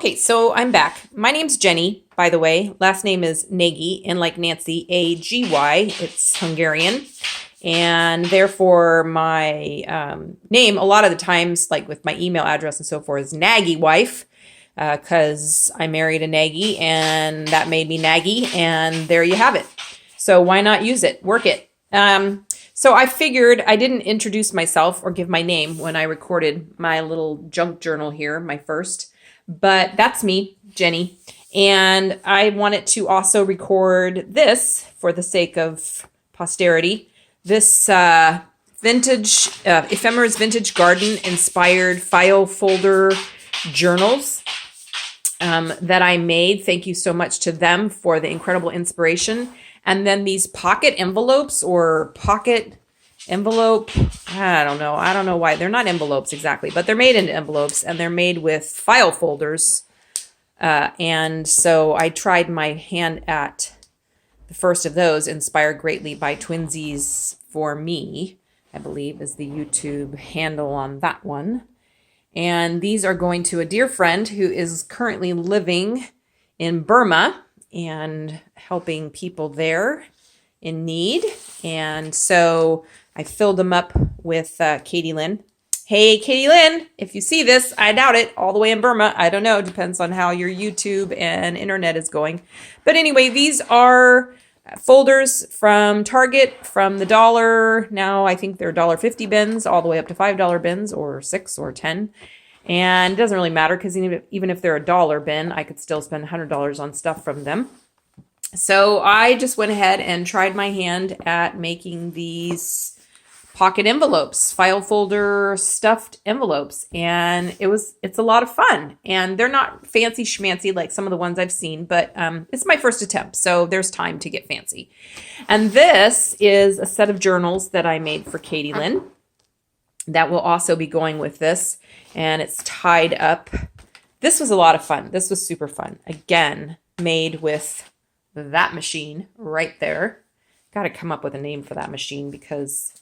Okay, so I'm back. My name's Jenny, by the way. Last name is Nagy, and like Nancy, A-G-Y. It's Hungarian. And therefore, my name, a lot of the times, like with my email address and so forth, is Nagy Wife, because I married a Nagy, and that made me Nagy, and there you have it. So why not use it? Work it. So I figured I didn't introduce myself or give my name when I recorded my little junk journal here, my first. But that's me, Jenny. And I wanted to also record this for the sake of posterity. This vintage, Ephemera's Vintage Garden inspired file folder journals that I made. Thank you so much to them for the incredible inspiration. And then these pocket envelopes or pocket envelope, I don't know why. They're not envelopes exactly, but they're made into envelopes and they're made with file folders. And so I tried my hand at the first of those, inspired greatly by Twinsies for Me, I believe is the YouTube handle on that one. And these are going to a dear friend who is currently living in Burma and helping people there in need. And so I filled them up with Katie Lynn. Hey, Katie Lynn, if you see this, I doubt it, all the way in Burma. I don't know, depends on how your YouTube and internet is going. But anyway, these are folders from Target, from the dollar. Now I think they're $1.50 bins, all the way up to $5 bins, or 6 or 10. And it doesn't really matter because even if they're a dollar bin, I could still spend $100 on stuff from them. So I just went ahead and tried my hand at making these pocket envelopes, file folder stuffed envelopes. And it's a lot of fun. And they're not fancy schmancy like some of the ones I've seen, but it's my first attempt. So there's time to get fancy. And this is a set of journals that I made for Katie Lynn that will also be going with this. And it's tied up. This was a lot of fun. This was super fun. Again, made with that machine right there. Got to come up with a name for that machine because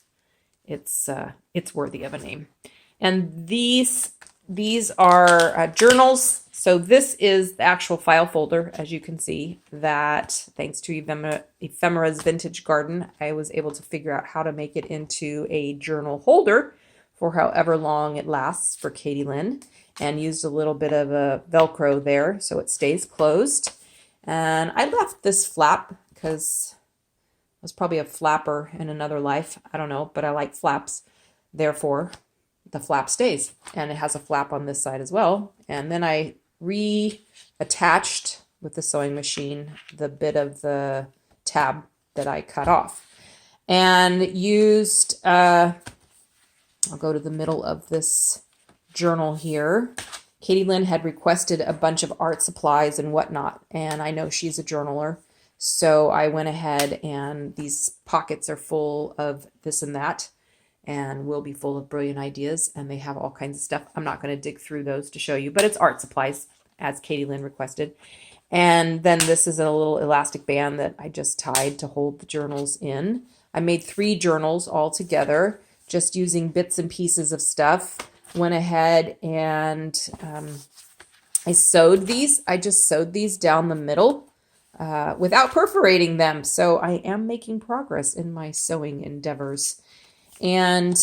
it's worthy of a name. And these are journals. So this is the actual file folder, as you can see, that thanks to Ephemera's Vintage Garden, I was able to figure out how to make it into a journal holder for however long it lasts for Katie Lynn, and used a little bit of a Velcro there so it stays closed. And I left this flap because I was probably a flapper in another life. I don't know, but I like flaps. Therefore, the flap stays. And it has a flap on this side as well. And then I reattached with the sewing machine the bit of the tab that I cut off. And used, I'll go to the middle of this journal here. Katie Lynn had requested a bunch of art supplies and whatnot, and I know she's a journaler. So I went ahead, and these pockets are full of this and that, and will be full of brilliant ideas, and they have all kinds of stuff. I'm not going to dig through those to show you, but it's art supplies, as Katie Lynn requested. And then this is a little elastic band that I just tied to hold the journals in. I made 3 journals all together, just using bits and pieces of stuff. Went ahead and I sewed these. I just sewed these down the middle without perforating them. So I am making progress in my sewing endeavors. And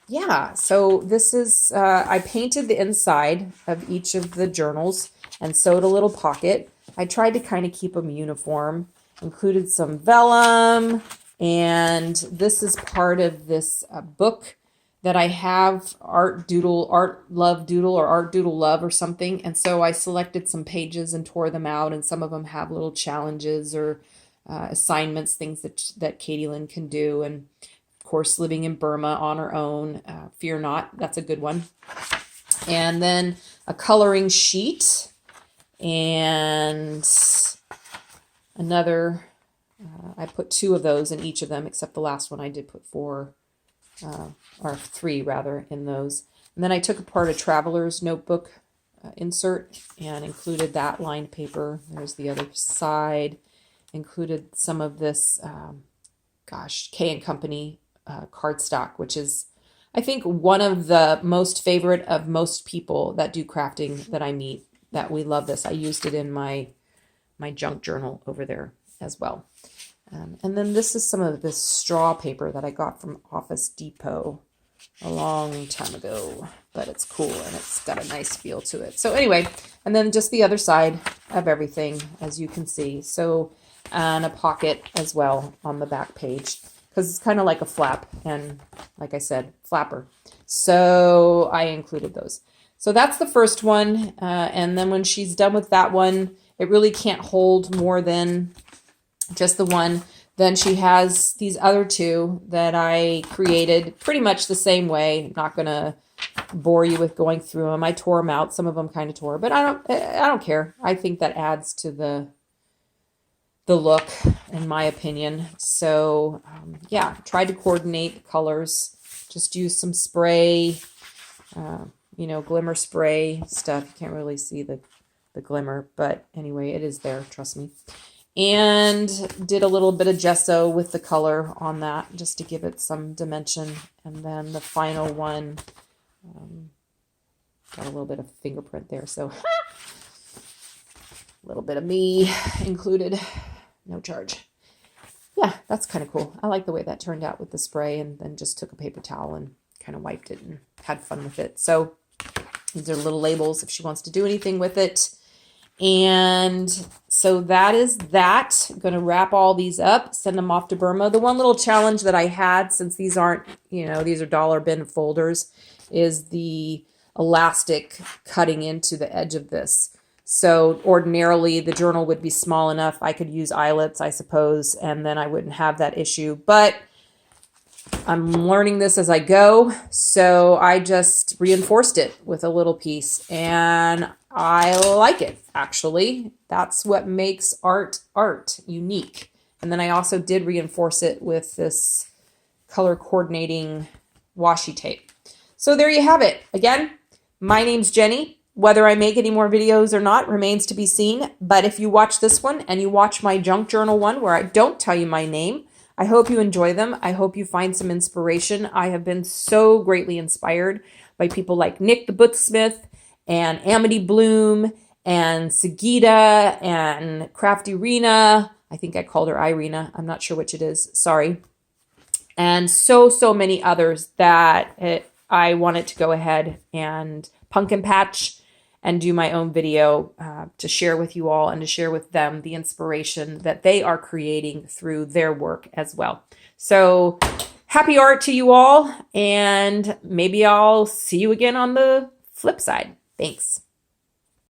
yeah, so this is, I painted the inside of each of the journals and sewed a little pocket. I tried to kind of keep them uniform, included some vellum, and this is part of this book that I have, Art Love Doodle or Art Doodle Love or something. And so I selected some pages and tore them out, and some of them have little challenges or assignments, things that Katie Lynn can do. And of course, living in Burma on her own, fear not, that's a good one. And then a coloring sheet and another, I put 2 of those in each of them, except the last one I did put 4 or 3 rather, in those. And then I took apart a traveler's notebook insert and included that lined paper. There's the other side. Included some of this, K & Company cardstock, which is, I think, one of the most favorite of most people that do crafting that I meet. that we love this. I used it in my junk journal over there as well. And then this is some of this straw paper that I got from Office Depot a long time ago, but it's cool and it's got a nice feel to it. So anyway, and then just the other side of everything, as you can see. So, and a pocket as well on the back page, because it's kind of like a flap and, like I said, flapper. So I included those. So that's the first one. And then when she's done with that one, it really can't hold more than just the one. Then she has these other two that I created pretty much the same way. I'm not going to bore you with going through them. I tore them out. Some of them kind of tore, but I don't care. I think that adds to the look, in my opinion. So yeah, tried to coordinate the colors. Just use some spray, you know, glimmer spray stuff. You can't really see the glimmer, but anyway, it is there. Trust me. And did a little bit of gesso with the color on that just to give it some dimension. And then the final one, got a little bit of fingerprint there. So a little bit of me included, no charge. Yeah, that's kind of cool. I like the way that turned out with the spray, and then just took a paper towel and kind of wiped it and had fun with it. So these are little labels if she wants to do anything with it. And so that is that. I'm going to wrap all these up, send them off to Burma. The one little challenge that I had, since these aren't, you know, these are dollar bin folders, is the elastic cutting into the edge of this. So ordinarily the journal would be small enough. I could use eyelets, I suppose, and then I wouldn't have that issue. But I'm learning this as I go, so I just reinforced it with a little piece, and I like it, actually. That's what makes art unique. And then I also did reinforce it with this color coordinating washi tape. So there you have it. Again, my name's Jenny. Whether I make any more videos or not remains to be seen, but if you watch this one and you watch my junk journal one where I don't tell you my name, I hope you enjoy them. I hope you find some inspiration. I have been so greatly inspired by people like Nick the Booksmith and Amity Bloom and Sagita and Crafty Rena. I think I called her Irina. I'm not sure which it is. Sorry. And so many others that I wanted to go ahead and pumpkin patch and do my own video to share with you all and to share with them the inspiration that they are creating through their work as well. So happy art to you all, and maybe I'll see you again on the flip side. Thanks.